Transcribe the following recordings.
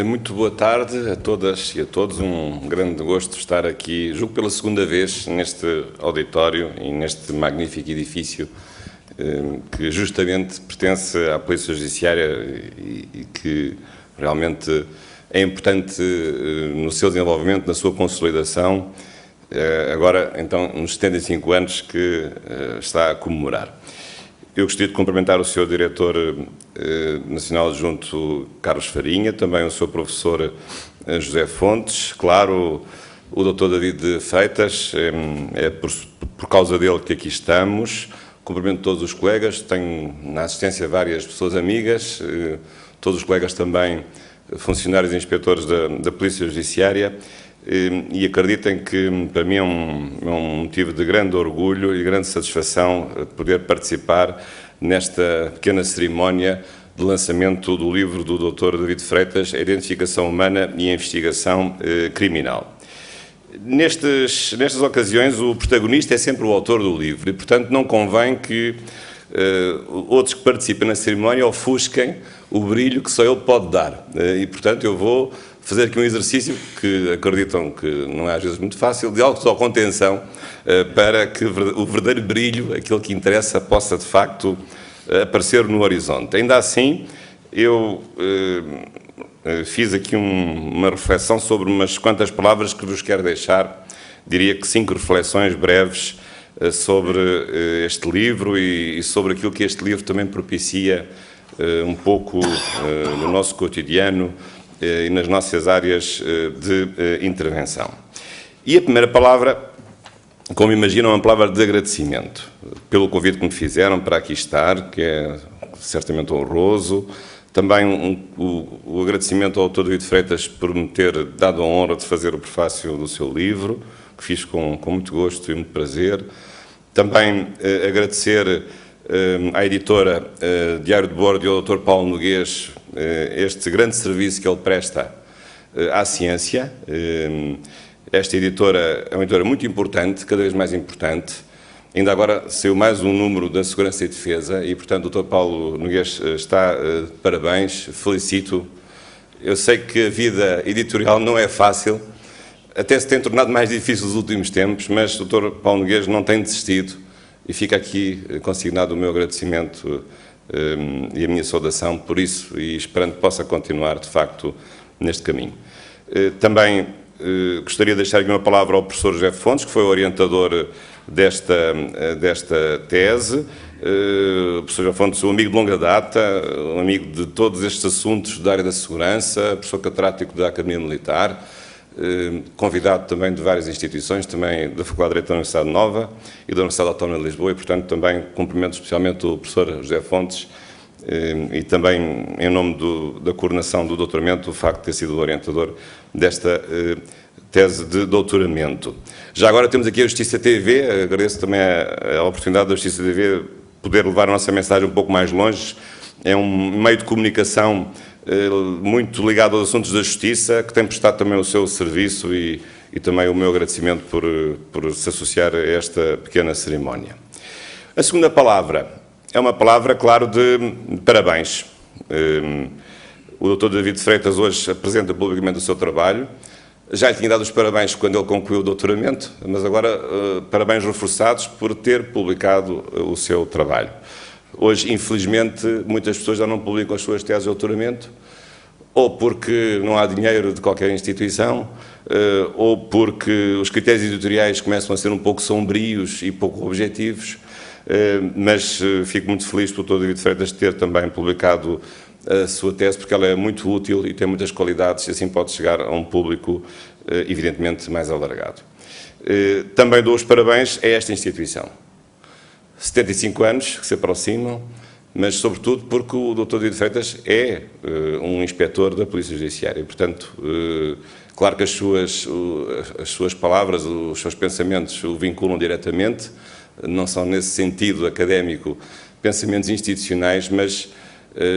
Muito boa tarde a todas e a todos. Um grande gosto estar aqui, julgo pela segunda vez, neste auditório e neste magnífico edifício que justamente pertence à Polícia Judiciária e que realmente é importante no seu desenvolvimento, na sua consolidação, agora então nos 75 anos que está a comemorar. Eu gostaria de cumprimentar o Sr. Diretor Nacional Adjunto Carlos Farinha, também o Sr. Professor José Fontes, claro, o Dr. David Freitas, é por causa dele que aqui estamos. Cumprimento todos os colegas, tenho na assistência várias pessoas amigas, todos os colegas também funcionários e inspectores da Polícia Judiciária, e acreditem que para mim é um motivo de grande orgulho e grande satisfação poder participar nesta pequena cerimónia de lançamento do livro do Dr. David Freitas, A Identificação Humana e a Investigação Criminal. Nestas ocasiões, o protagonista é sempre o autor do livro e, portanto, não convém que outros que participem na cerimónia ofusquem o brilho que só ele pode dar. E, portanto, eu vou fazer aqui um exercício que acreditam que não é às vezes muito fácil, de autocontenção, para que o verdadeiro brilho, aquilo que interessa, possa de facto aparecer no horizonte. Ainda assim, eu fiz aqui uma reflexão sobre umas quantas palavras que vos quero deixar, diria que 5 reflexões breves sobre este livro e sobre aquilo que este livro também propicia um pouco no nosso cotidiano e nas nossas áreas de intervenção. E a primeira palavra, como imaginam, é uma palavra de agradecimento pelo convite que me fizeram para aqui estar, que é certamente honroso. Também o agradecimento ao Dr. David Freitas por me ter dado a honra de fazer o prefácio do seu livro, que fiz com muito gosto e muito prazer. Também agradecer à editora Diário de Bordo e ao Dr. Paulo Noguês este grande serviço que ele presta à ciência. Esta editora é uma editora muito importante, cada vez mais importante. Ainda agora saiu mais um número da Segurança e Defesa e, portanto, o Dr. Paulo Noguês está de parabéns, felicito. Eu sei que a vida editorial não é fácil, até se tem tornado mais difícil nos últimos tempos, mas o Dr. Paulo Noguês não tem desistido e fica aqui consignado o meu agradecimento e a minha saudação por isso e esperando que possa continuar, de facto, neste caminho. Também gostaria de deixar aqui uma palavra ao professor José Fontes, que foi o orientador desta tese. O professor José Fontes, um amigo de longa data, um amigo de todos estes assuntos da área da segurança, professor catedrático da Academia Militar, convidado também de várias instituições, também da Faculdade de Direito da Universidade Nova e da Universidade Autónoma de Lisboa, e, portanto, também cumprimento especialmente o professor José Fontes e também, em nome da coordenação do doutoramento, o facto de ter sido o orientador desta tese de doutoramento. Já agora temos aqui a Justiça TV, agradeço também a oportunidade da Justiça TV poder levar a nossa mensagem um pouco mais longe. É um meio de comunicação muito ligado aos assuntos da justiça, que tem prestado também o seu serviço e também o meu agradecimento por se associar a esta pequena cerimónia. A segunda palavra é uma palavra, claro, de parabéns. O Dr. David Freitas hoje apresenta publicamente o seu trabalho. Já lhe tinha dado os parabéns quando ele concluiu o doutoramento, mas agora parabéns reforçados por ter publicado o seu trabalho. Hoje, infelizmente, muitas pessoas já não publicam as suas teses de doutoramento, ou porque não há dinheiro de qualquer instituição, ou porque os critérios editoriais começam a ser um pouco sombrios e pouco objetivos, mas fico muito feliz pelo Dr. David Freitas ter também publicado a sua tese, porque ela é muito útil e tem muitas qualidades e assim pode chegar a um público, evidentemente, mais alargado. Também dou os parabéns a esta instituição. 75 anos que se aproximam, mas sobretudo porque o Dr. David Freitas é um inspetor da Polícia Judiciária. Portanto, claro que as suas palavras, os seus pensamentos o vinculam diretamente, não são nesse sentido académico pensamentos institucionais, mas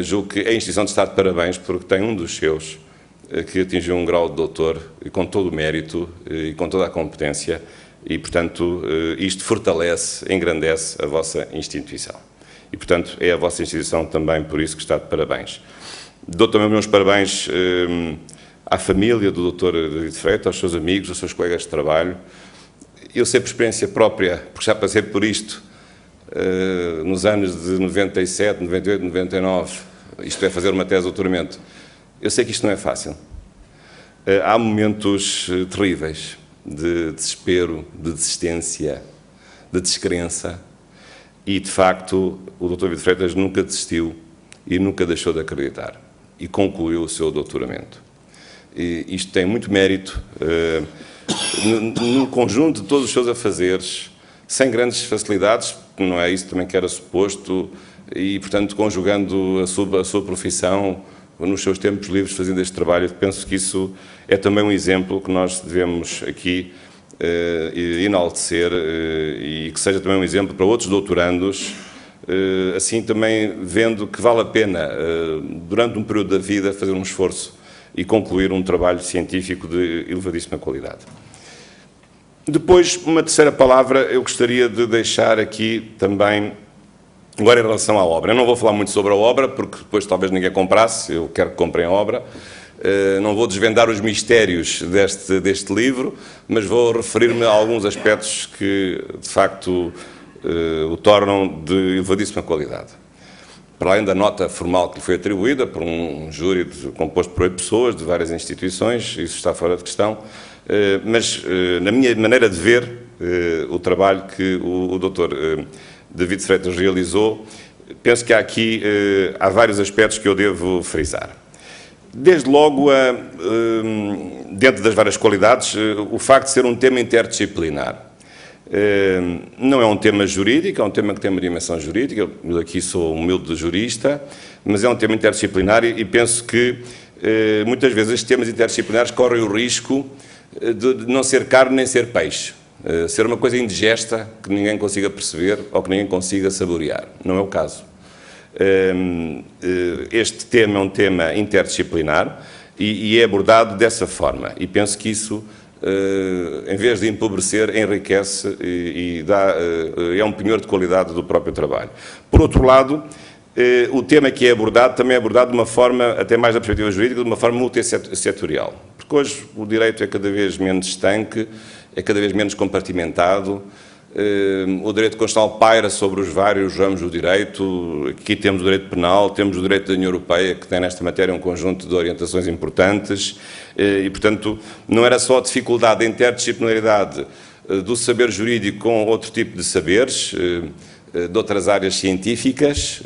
julgo que a instituição está de parabéns porque tem um dos seus que atingiu um grau de doutor e com todo o mérito e com toda a competência e, portanto, isto fortalece, engrandece a vossa instituição. E, portanto, é a vossa instituição também por isso que está de parabéns. Dou também os meus parabéns à família do Dr. David Freitas, aos seus amigos, aos seus colegas de trabalho. Eu sei por experiência própria, porque já passei por isto nos anos de 97, 98, 99, isto é, fazer uma tese de doutoramento. Eu sei que isto não é fácil. Há momentos terríveis de desespero, de desistência, de descrença, e, de facto, o Dr. David Freitas nunca desistiu e nunca deixou de acreditar, e concluiu o seu doutoramento. E isto tem muito mérito, num conjunto de todos os seus afazeres, sem grandes facilidades, não é isso também que era suposto, e, portanto, conjugando a sua profissão nos seus tempos livres, fazendo este trabalho. Penso que isso é também um exemplo que nós devemos aqui enaltecer, e que seja também um exemplo para outros doutorandos, assim também vendo que vale a pena, durante um período da vida, fazer um esforço e concluir um trabalho científico de elevadíssima qualidade. Depois, uma terceira palavra eu gostaria de deixar aqui também, agora em relação à obra. Eu não vou falar muito sobre a obra, porque depois talvez ninguém comprasse, eu quero que comprem a obra. Não vou desvendar os mistérios deste livro, mas vou referir-me a alguns aspectos que, de facto, o tornam de elevadíssima qualidade. Para além da nota formal que lhe foi atribuída por um júri composto por 8 pessoas de várias instituições, isso está fora de questão, mas na minha maneira de ver o trabalho que o Dr. David Freitas realizou, penso que há vários aspectos que eu devo frisar. Desde logo, dentro das várias qualidades, o facto de ser um tema interdisciplinar. Não é um tema jurídico, é um tema que tem uma dimensão jurídica, eu aqui sou humilde jurista, mas é um tema interdisciplinar e penso que muitas vezes estes temas interdisciplinares correm o risco de não ser carne nem ser peixe, ser uma coisa indigesta que ninguém consiga perceber ou que ninguém consiga saborear. Não é o caso. Este tema é um tema interdisciplinar e é abordado dessa forma, e penso que isso, em vez de empobrecer, enriquece e é um penhor de qualidade do próprio trabalho. Por outro lado, o tema que é abordado também é abordado de uma forma, até mais da perspectiva jurídica, de uma forma multissetorial, porque hoje o direito é cada vez menos estanque, é cada vez menos compartimentado. O direito constitucional paira sobre os vários ramos do direito. Aqui temos o direito penal, temos o direito da União Europeia, que tem nesta matéria um conjunto de orientações importantes, e, portanto, não era só a dificuldade da interdisciplinaridade do saber jurídico com outro tipo de saberes, de outras áreas científicas,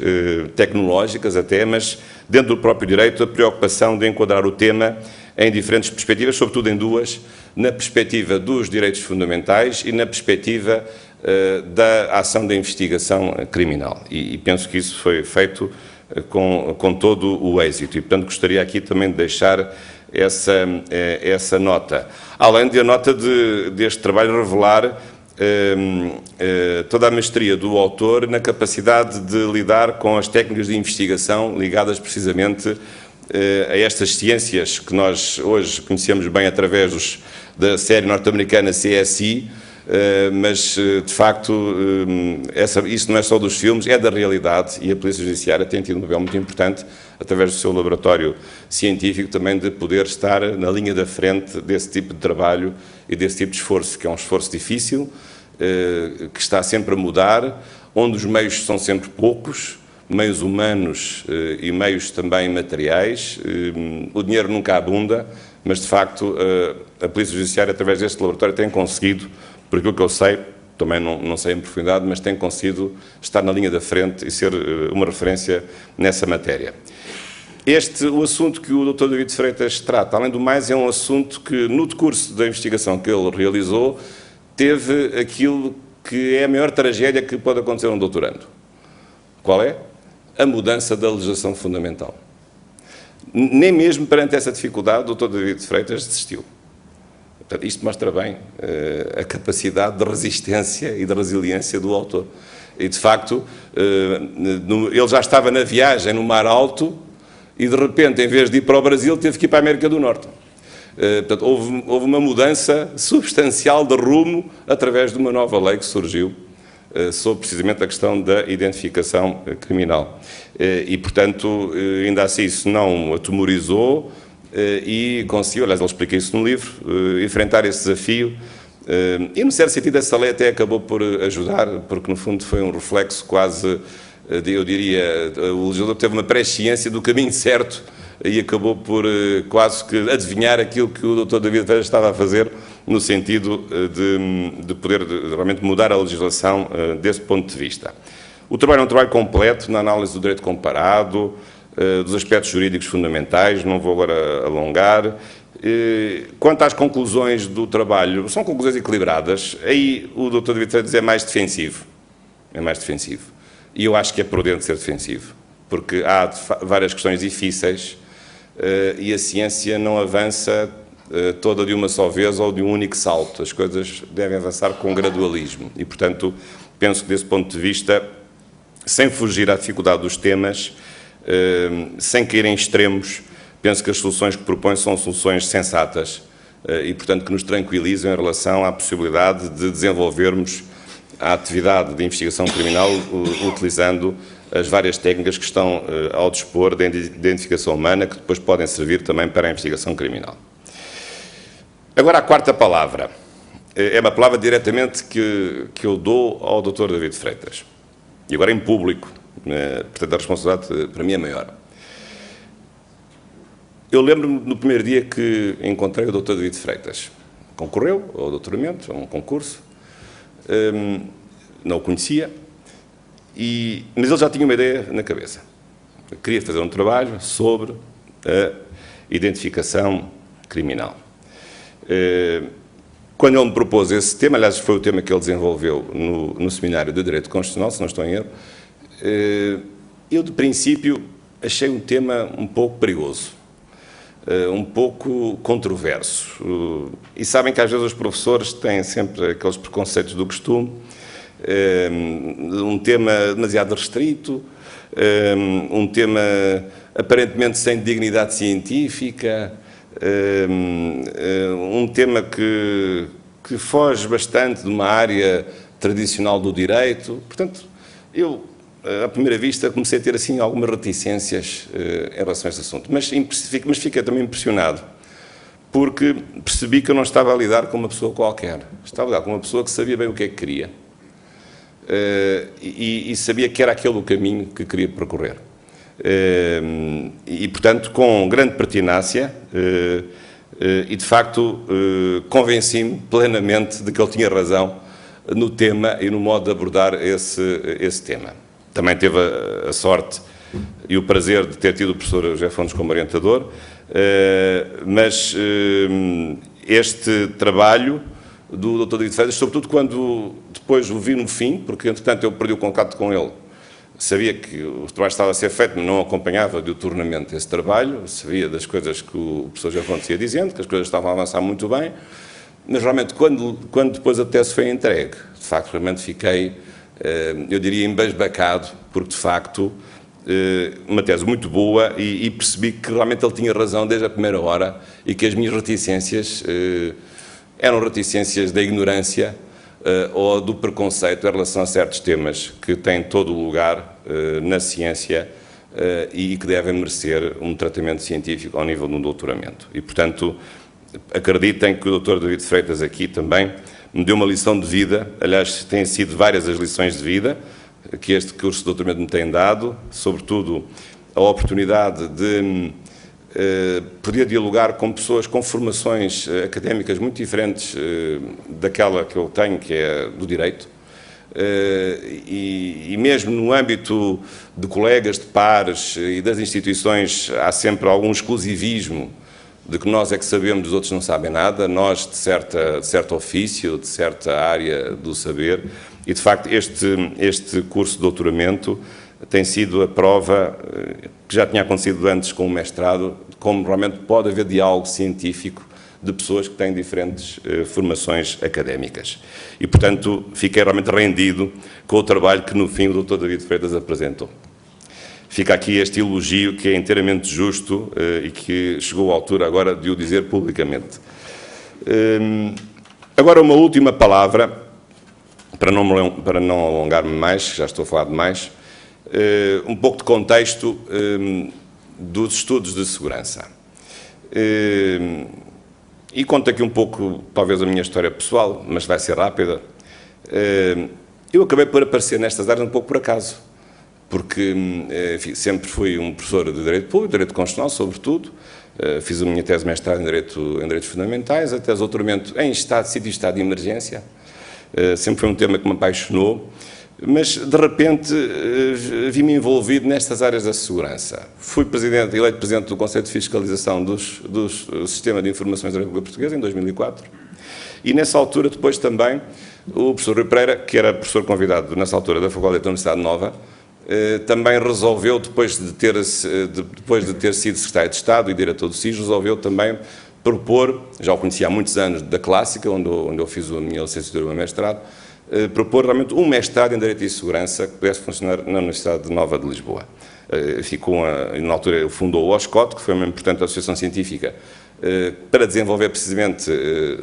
tecnológicas até, mas dentro do próprio direito a preocupação de enquadrar o tema em diferentes perspectivas, sobretudo em duas, na perspectiva dos direitos fundamentais e na perspectiva da ação da investigação criminal. E penso que isso foi feito com todo o êxito. E, portanto, gostaria aqui também de deixar essa nota. Além de a nota deste trabalho revelar toda a mestria do autor na capacidade de lidar com as técnicas de investigação ligadas precisamente a estas ciências que nós hoje conhecemos bem através da série norte-americana CSI, mas, de facto, isso não é só dos filmes, é da realidade, e a Polícia Judiciária tem tido um papel muito importante, através do seu laboratório científico, também de poder estar na linha da frente desse tipo de trabalho e desse tipo de esforço, que é um esforço difícil, que está sempre a mudar, onde os meios são sempre poucos, meios humanos e meios também materiais. O dinheiro nunca abunda, mas, de facto, a Polícia Judiciária, através deste laboratório, tem conseguido, por aquilo que eu sei, também não sei em profundidade, mas tem conseguido estar na linha da frente e ser uma referência nessa matéria. O assunto que o Dr. David Freitas trata, além do mais, é um assunto que, no decurso da investigação que ele realizou, teve aquilo que é a maior tragédia que pode acontecer a um doutorando. Qual é? A mudança da legislação fundamental. Nem mesmo perante essa dificuldade o Dr. David Freitas desistiu. Portanto, isto mostra bem a capacidade de resistência e de resiliência do autor. E, de facto, ele já estava na viagem no Mar Alto e, de repente, em vez de ir para o Brasil, teve que ir para a América do Norte. Portanto, houve uma mudança substancial de rumo através de uma nova lei que surgiu sobre precisamente a questão da identificação criminal. E, portanto, ainda assim isso não atemorizou e conseguiu, aliás, ele explica isso no livro, enfrentar esse desafio. E, no certo sentido, essa lei até acabou por ajudar, porque, no fundo, foi um reflexo quase, eu diria, o legislador teve uma presciência do caminho certo e acabou por quase que adivinhar aquilo que o Dr. David Freitas estava a fazer, no sentido de poder realmente mudar a legislação desse ponto de vista. O trabalho é um trabalho completo na análise do direito comparado, dos aspectos jurídicos fundamentais, não vou agora alongar. Quanto às conclusões do trabalho, são conclusões equilibradas, aí o Dr. David Freitas é mais defensivo. É mais defensivo. E eu acho que é prudente ser defensivo, porque há várias questões difíceis e a ciência não avança toda de uma só vez ou de um único salto. As coisas devem avançar com gradualismo e, portanto, penso que desse ponto de vista, sem fugir à dificuldade dos temas, sem cair em extremos, penso que as soluções que propõe são soluções sensatas e, portanto, que nos tranquilizam em relação à possibilidade de desenvolvermos a atividade de investigação criminal utilizando as várias técnicas que estão ao dispor da identificação humana, que depois podem servir também para a investigação criminal. Agora, a quarta palavra. É uma palavra diretamente que eu dou ao Dr. David Freitas. E agora em público, portanto a responsabilidade para mim é maior. Eu lembro-me no primeiro dia que encontrei o Dr. David Freitas. Concorreu ao doutoramento, a um concurso. Não o conhecia, mas ele já tinha uma ideia na cabeça. Eu queria fazer um trabalho sobre a identificação criminal. Quando ele me propôs esse tema, aliás, foi o tema que ele desenvolveu no Seminário de Direito Constitucional, se não estou em erro, eu, de princípio, achei um tema um pouco perigoso, um pouco controverso. E sabem que às vezes os professores têm sempre aqueles preconceitos do costume, um tema demasiado restrito, um tema aparentemente sem dignidade científica, um tema que foge bastante de uma área tradicional do direito. Portanto, eu, à primeira vista, comecei a ter assim algumas reticências em relação a este assunto. Mas fiquei também impressionado, porque percebi que eu não estava a lidar com uma pessoa qualquer. Estava a lidar com uma pessoa que sabia bem o que é que queria e sabia que era aquele o caminho que queria percorrer. E, portanto, com grande pertinácia e, de facto, convenci-me plenamente de que ele tinha razão no tema e no modo de abordar esse tema. Também teve a sorte e o prazer de ter tido o professor José Fontes como orientador, mas este trabalho do Dr. David Freitas, sobretudo quando depois o vi no fim, porque, entretanto, eu perdi o contato com ele. Sabia que o trabalho estava a ser feito, mas não acompanhava diuturnamente esse trabalho, sabia das coisas que o professor José Fontes ia dizendo, que as coisas estavam a avançar muito bem, mas realmente quando depois a tese foi entregue, de facto, realmente fiquei, eu diria, embasbacado, porque de facto, uma tese muito boa e percebi que realmente ele tinha razão desde a primeira hora e que as minhas reticências eram reticências da ignorância ou do preconceito em relação a certos temas que têm todo o lugar na ciência e que devem merecer um tratamento científico ao nível de um doutoramento. E, portanto, acreditem que o Dr. David Freitas aqui também me deu uma lição de vida, aliás, têm sido várias as lições de vida que este curso de doutoramento me tem dado, sobretudo a oportunidade de poder dialogar com pessoas com formações académicas muito diferentes daquela que eu tenho, que é do direito, e mesmo no âmbito de colegas, de pares e das instituições, há sempre algum exclusivismo de que nós é que sabemos, os outros não sabem nada, nós de certo ofício, de certa área do saber, e de facto este curso de doutoramento tem sido a prova, que já tinha acontecido antes com o mestrado, como realmente pode haver diálogo científico de pessoas que têm diferentes formações académicas. E, portanto, fiquei realmente rendido com o trabalho que, no fim, o Dr. David Freitas apresentou. Fica aqui este elogio que é inteiramente justo e que chegou à altura agora de o dizer publicamente. Agora, uma última palavra para não alongar-me mais, já estou a falar demais, um pouco de contexto dos estudos de segurança. E conto aqui um pouco, talvez, a minha história pessoal, mas vai ser rápida. Eu acabei por aparecer nestas áreas um pouco por acaso, porque enfim, sempre fui um professor de Direito Público, Direito Constitucional, sobretudo. Fiz a minha tese de mestrado em Direitos Fundamentais, a tese de doutoramento em sítio de estado de emergência. Sempre foi um tema que me apaixonou, mas de repente vi-me envolvido nestas áreas da segurança. Fui eleito presidente do Conselho de Fiscalização do Sistema de Informações da República Portuguesa em 2004, e nessa altura depois também o professor Rui Pereira, que era professor convidado nessa altura da Faculdade da Universidade Nova, também resolveu, depois de ter sido secretário de Estado e diretor do SIS, resolveu também propor, já o conhecia há muitos anos da Clássica, onde eu fiz a minha licenciatura e o meu mestrado, propor realmente um mestrado em Direito e Segurança que pudesse funcionar na Universidade Nova de Lisboa. Na altura fundou o OSCOT, que foi uma importante associação científica, para desenvolver precisamente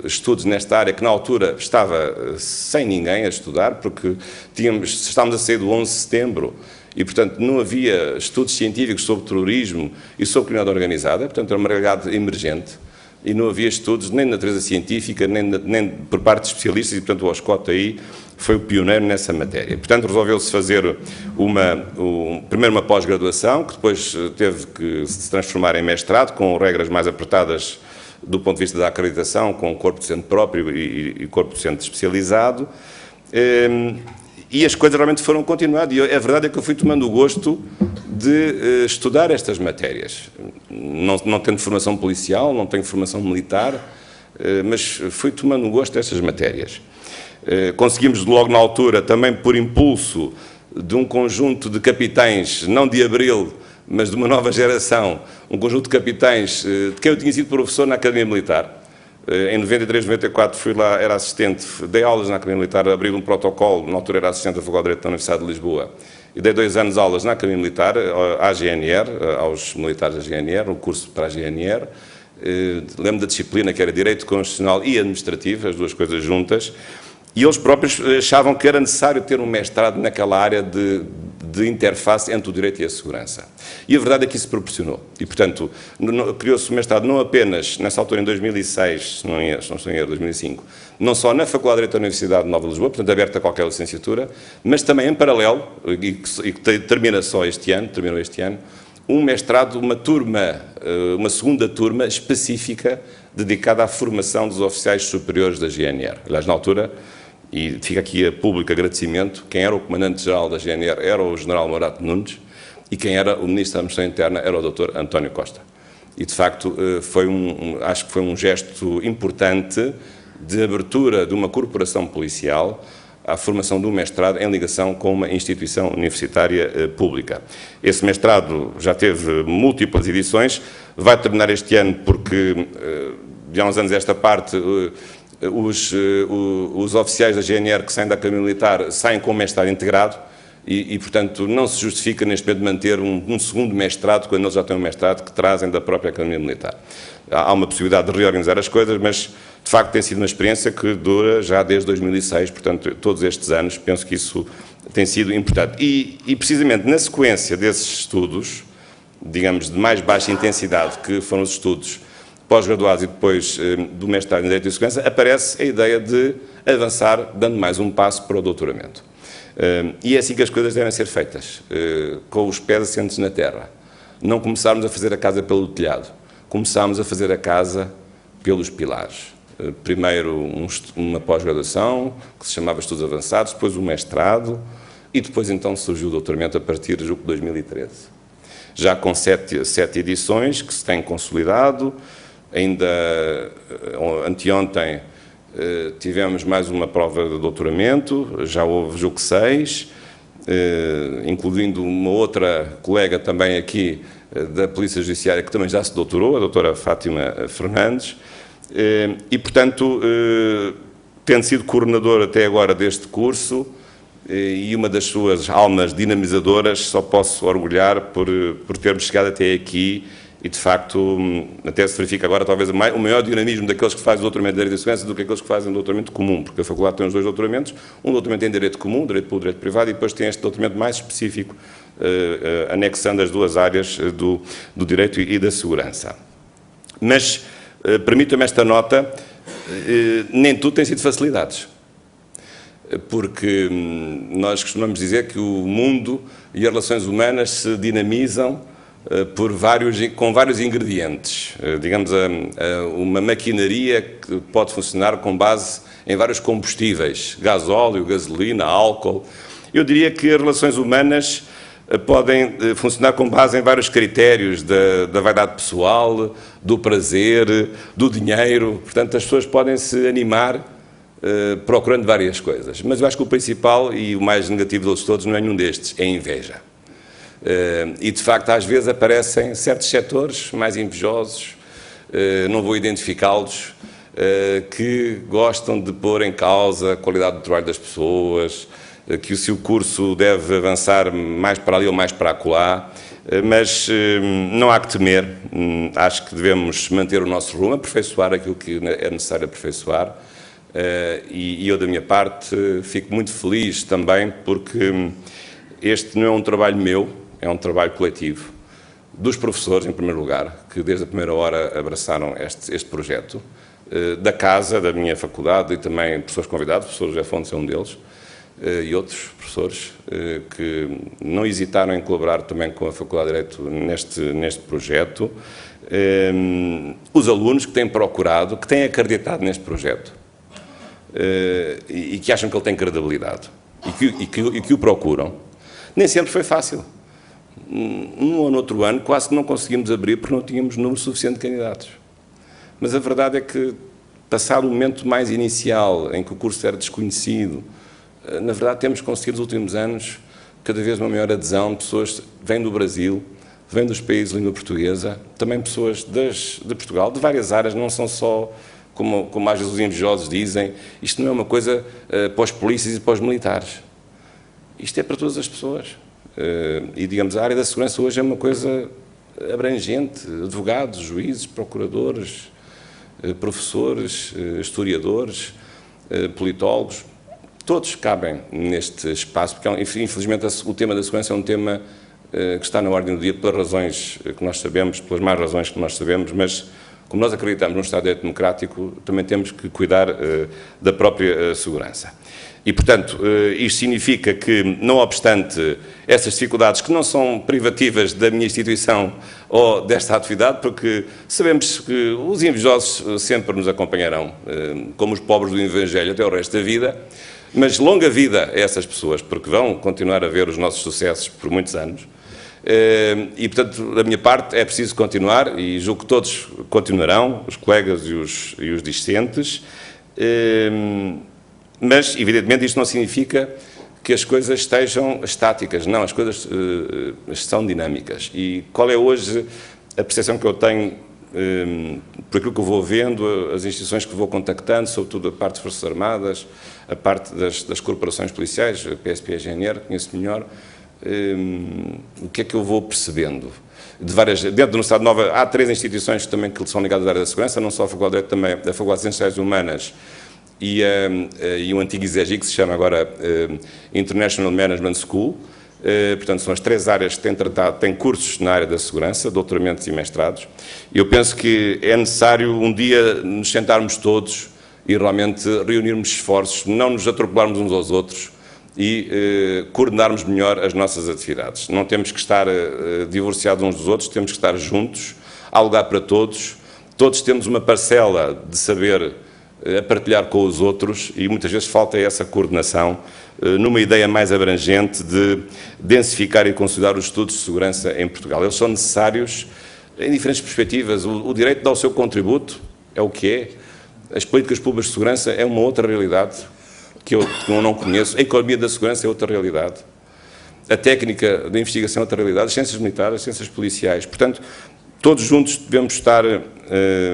estudos nesta área que na altura estava sem ninguém a estudar, porque estávamos a sair do 11 de setembro e, portanto, não havia estudos científicos sobre terrorismo e sobre criminalidade organizada, portanto, era uma realidade emergente. E não havia estudos nem de natureza científica, nem por parte de especialistas, e, portanto, o OSCOT aí foi o pioneiro nessa matéria. Portanto, resolveu-se fazer primeiro uma pós-graduação, que depois teve que se transformar em mestrado, com regras mais apertadas do ponto de vista da acreditação, com corpo docente próprio e corpo docente especializado. E as coisas realmente foram continuadas. E a verdade é que eu fui tomando o gosto de estudar estas matérias. Não tendo formação policial, não tenho formação militar, mas fui tomando o gosto destas matérias. Conseguimos logo na altura, também por impulso de um conjunto de capitães, não de Abril, mas de uma nova geração, um conjunto de capitães de quem eu tinha sido professor na Academia Militar. Em 93, 94 fui lá, era assistente, dei aulas na Academia Militar, abri um protocolo, na altura era assistente da Faculdade de Direito da Universidade de Lisboa, e dei 2 anos aulas na Academia Militar, à GNR, aos militares da GNR, um curso para a GNR. Lembro da disciplina que era Direito Constitucional e Administrativo, as duas coisas juntas, e eles próprios achavam que era necessário ter um mestrado naquela área de interface entre o direito e a segurança. E a verdade é que isso proporcionou. E, portanto, criou-se o mestrado não apenas, nessa altura, em 2006, se não estou em erro, 2005, não só na Faculdade de Direito da Universidade Nova de Lisboa, portanto, aberta a qualquer licenciatura, mas também em paralelo, e que terminou este ano, um mestrado, uma segunda turma específica dedicada à formação dos oficiais superiores da GNR. Aliás, na altura, e fica aqui a público agradecimento, quem era o comandante-geral da GNR era o general Morato Nunes e quem era o ministro da Administração Interna era o Dr. António Costa. E, de facto, acho que foi um gesto importante de abertura de uma corporação policial à formação de um mestrado em ligação com uma instituição universitária pública. Esse mestrado já teve múltiplas edições, vai terminar este ano porque, de há uns anos esta parte, os oficiais da GNR que saem da Academia Militar saem com o mestrado integrado e, portanto, não se justifica neste momento manter um segundo mestrado quando eles já têm um mestrado que trazem da própria Academia Militar. Há uma possibilidade de reorganizar as coisas, mas, de facto, tem sido uma experiência que dura já desde 2006, portanto, todos estes anos, penso que isso tem sido importante. E precisamente na sequência desses estudos, digamos, de mais baixa intensidade, que foram os estudos pós-graduados e depois do mestrado em Direito e Segurança, aparece a ideia de avançar, dando mais um passo para o doutoramento. E é assim que as coisas devem ser feitas, com os pés assentes na terra. Não começarmos a fazer a casa pelo telhado, começámos a fazer a casa pelos pilares. Primeiro uma pós-graduação, que se chamava Estudos Avançados, depois o mestrado, e depois então surgiu o doutoramento a partir de 2013. Já com 7 edições que se têm consolidado. Ainda anteontem tivemos mais uma prova de doutoramento, já houve, julgo que 6, incluindo uma outra colega também aqui da Polícia Judiciária que também já se doutorou, a doutora Fátima Fernandes, e, portanto, tendo sido coordenador até agora deste curso e uma das suas almas dinamizadoras, só posso orgulhar por termos chegado até aqui e, de facto, até se verifica agora talvez o maior dinamismo daqueles que fazem o doutoramento de Direito da Segurança do que aqueles que fazem o doutoramento comum, porque a Faculdade tem os dois doutoramentos, um doutoramento em Direito comum, Direito Público, Direito Privado, e depois tem este doutoramento mais específico, anexando as duas áreas do Direito e da Segurança. Mas, permita-me esta nota, nem tudo tem sido facilidades. Porque nós costumamos dizer que o mundo e as relações humanas se dinamizam com vários ingredientes. Digamos, uma maquinaria que pode funcionar com base em vários combustíveis, gasóleo, gasolina, álcool. Eu diria que as relações humanas podem funcionar com base em vários critérios da vaidade pessoal, do prazer, do dinheiro. Portanto, as pessoas podem se animar procurando várias coisas. Mas eu acho que o principal e o mais negativo de todos não é nenhum destes, é a inveja. E, de facto, às vezes aparecem certos setores mais invejosos, não vou identificá-los, que gostam de pôr em causa a qualidade do trabalho das pessoas, que o seu curso deve avançar mais para ali ou mais para acolá, mas não há que temer. Acho que devemos manter o nosso rumo, aperfeiçoar aquilo que é necessário aperfeiçoar. E eu, da minha parte, fico muito feliz também porque este não é um trabalho meu, é um trabalho coletivo dos professores, em primeiro lugar, que desde a primeira hora abraçaram este projeto, da casa, da minha faculdade e também professores convidados, o professor José Fontes é um deles, e outros professores que não hesitaram em colaborar também com a Faculdade de Direito neste projeto, os alunos que têm procurado, que têm acreditado neste projeto, e que acham que ele tem credibilidade e que o procuram. Nem sempre foi fácil. Num ou no outro ano quase que não conseguimos abrir porque não tínhamos número suficiente de candidatos. Mas a verdade é que, passado o momento mais inicial em que o curso era desconhecido, na verdade temos conseguido nos últimos anos cada vez uma maior adesão de pessoas que vêm do Brasil, vêm dos países de língua portuguesa, também pessoas de Portugal, de várias áreas, não são só como às vezes os invejosos dizem, isto não é uma coisa para os polícias e para os militares. Isto é para todas as pessoas. E, digamos, a área da segurança hoje é uma coisa abrangente. Advogados, juízes, procuradores, professores, historiadores, politólogos, todos cabem neste espaço, porque, infelizmente, o tema da segurança é um tema que está na ordem do dia pelas razões que nós sabemos, pelas más razões que nós sabemos, mas como nós acreditamos num Estado de Direito democrático, também temos que cuidar da própria segurança. E, portanto, isto significa que, não obstante essas dificuldades que não são privativas da minha instituição ou desta atividade, porque sabemos que os invejosos sempre nos acompanharão, como os pobres do Evangelho até o resto da vida, mas longa vida a essas pessoas, porque vão continuar a ver os nossos sucessos por muitos anos. E, portanto, da minha parte, é preciso continuar, e julgo que todos continuarão, os colegas e os discentes, mas, evidentemente, isto não significa que as coisas estejam estáticas. Não, as coisas são dinâmicas. E qual é hoje a percepção que eu tenho, por aquilo que eu vou vendo, as instituições que vou contactando, sobretudo a parte das Forças Armadas, a parte das corporações policiais, a PSP e a GNR, conheço melhor, o que é que eu vou percebendo? Dentro da Universidade Nova há 3 instituições também que são ligadas à área da segurança, não só a Faculdade de Direito, também a Faculdade de Ciências Humanas e o antigo ISEGI, que se chama agora International Management School. Portanto, são as 3 áreas que têm cursos na área da segurança, doutoramentos e mestrados. Eu penso que é necessário um dia nos sentarmos todos e realmente reunirmos esforços, não nos atropelarmos uns aos outros e coordenarmos melhor as nossas atividades. Não temos que estar divorciados uns dos outros, temos que estar juntos, há lugar para todos. Todos temos uma parcela de saber a partilhar com os outros e muitas vezes falta essa coordenação numa ideia mais abrangente de densificar e consolidar os estudos de segurança em Portugal. Eles são necessários em diferentes perspectivas. O direito dá o seu contributo, é o que é. As políticas públicas de segurança é uma outra realidade que eu não conheço. A economia da segurança é outra realidade. A técnica da investigação é outra realidade. As ciências militares, as ciências policiais. Portanto, todos juntos devemos estar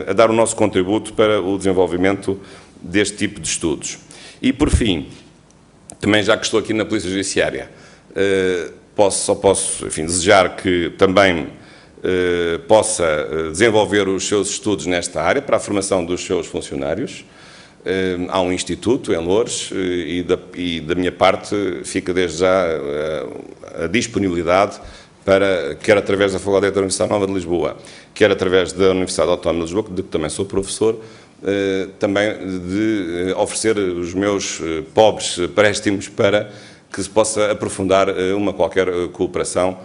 a dar o nosso contributo para o desenvolvimento deste tipo de estudos. E, por fim, também já que estou aqui na Polícia Judiciária, só posso, enfim, desejar que também possa desenvolver os seus estudos nesta área para a formação dos seus funcionários. Há um instituto em Loures e da minha parte fica desde já a disponibilidade para, quer através da Faculdade da Universidade Nova de Lisboa, quer através da Universidade Autónoma de Lisboa, de que também sou professor, também de oferecer os meus pobres préstimos para que se possa aprofundar uma qualquer cooperação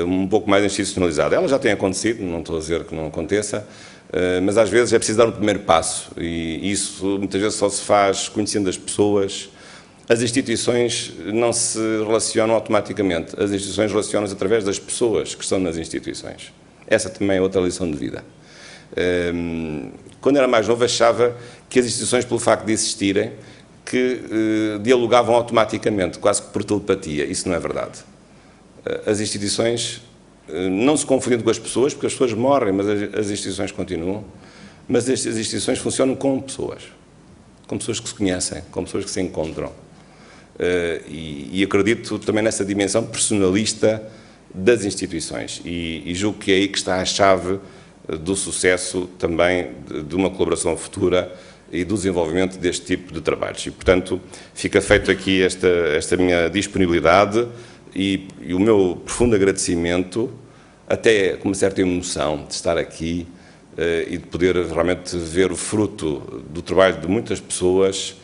um pouco mais institucionalizada. Ela já tem acontecido, não estou a dizer que não aconteça, mas às vezes é preciso dar um primeiro passo e isso muitas vezes só se faz conhecendo as pessoas. As instituições não se relacionam automaticamente, as instituições relacionam-se através das pessoas que estão nas instituições. Essa também é outra lição de vida. Quando era mais novo achava que as instituições, pelo facto de existirem, que dialogavam automaticamente, quase que por telepatia. Isso não é verdade. As instituições, não se confundindo com as pessoas, porque as pessoas morrem, mas as instituições continuam, mas as instituições funcionam com pessoas que se conhecem, com pessoas que se encontram. E acredito também nessa dimensão personalista das instituições e julgo que é aí que está a chave do sucesso também de uma colaboração futura e do desenvolvimento deste tipo de trabalhos. E, portanto, fica feito aqui esta minha disponibilidade e o meu profundo agradecimento, até com uma certa emoção de estar aqui e de poder realmente ver o fruto do trabalho de muitas pessoas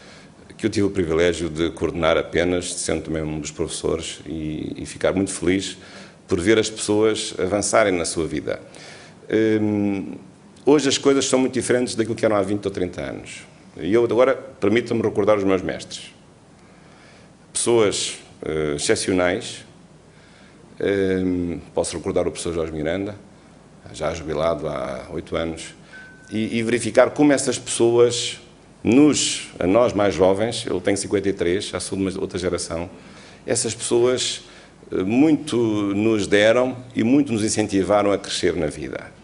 que eu tive o privilégio de coordenar apenas, sendo também um dos professores, e ficar muito feliz por ver as pessoas avançarem na sua vida. Hoje as coisas são muito diferentes daquilo que eram há 20 ou 30 anos. E eu agora permito-me recordar os meus mestres. Pessoas excepcionais. Posso recordar o professor Jorge Miranda, já jubilado há 8 anos, e verificar como essas pessoas, a nós mais jovens, eu tenho 53, já sou de uma outra geração, essas pessoas muito nos deram e muito nos incentivaram a crescer na vida.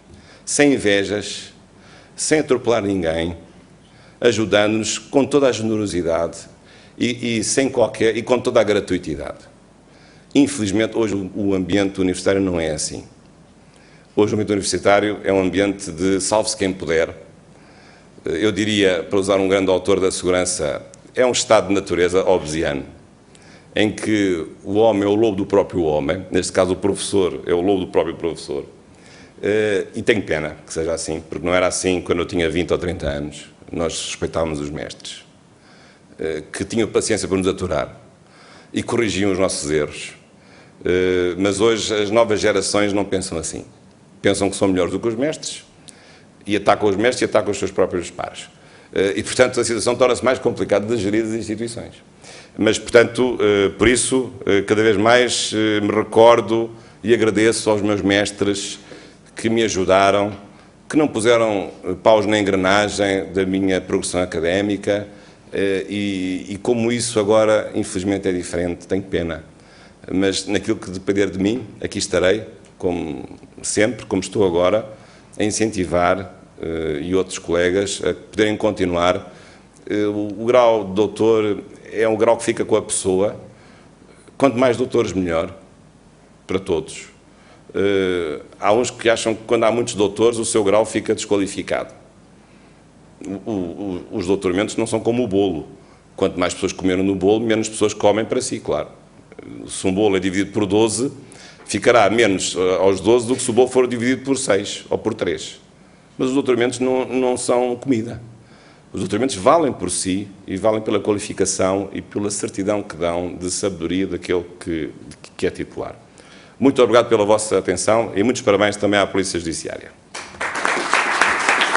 Sem invejas, sem atropelar ninguém, ajudando-nos com toda a generosidade e com toda a gratuitidade. Infelizmente, hoje o ambiente universitário não é assim. Hoje o ambiente universitário é um ambiente de salve-se quem puder. Eu diria, para usar um grande autor da segurança, é um estado de natureza hobbesiano, em que o homem é o lobo do próprio homem, neste caso o professor é o lobo do próprio professor, e tenho pena que seja assim, porque não era assim quando eu tinha 20 ou 30 anos. Nós respeitávamos os mestres, que tinham paciência para nos aturar e corrigiam os nossos erros. Mas hoje as novas gerações não pensam assim. Pensam que são melhores do que os mestres e atacam os mestres e atacam os seus próprios pares. E, portanto, a situação torna-se mais complicada de gerir as instituições. Mas, portanto, por isso, cada vez mais me recordo e agradeço aos meus mestres que me ajudaram, que não puseram paus na engrenagem da minha progressão académica e como isso agora, infelizmente, é diferente, tenho pena. Mas naquilo que depender de mim, aqui estarei, como sempre, como estou agora, a incentivar e outros colegas a poderem continuar. O grau de doutor é um grau que fica com a pessoa. Quanto mais doutores, melhor, para todos. Há uns que acham que quando há muitos doutores o seu grau fica desqualificado. Os doutoramentos não são como o bolo. Quanto mais pessoas comeram no bolo, menos pessoas comem para si, claro. Se um bolo é dividido por 12, ficará menos aos 12 do que se o bolo for dividido por 6 ou por 3. Mas os doutoramentos não são comida. Os doutoramentos valem por si e valem pela qualificação e pela certidão que dão de sabedoria daquele que é titular. Muito obrigado pela vossa atenção e muitos parabéns também à Polícia Judiciária.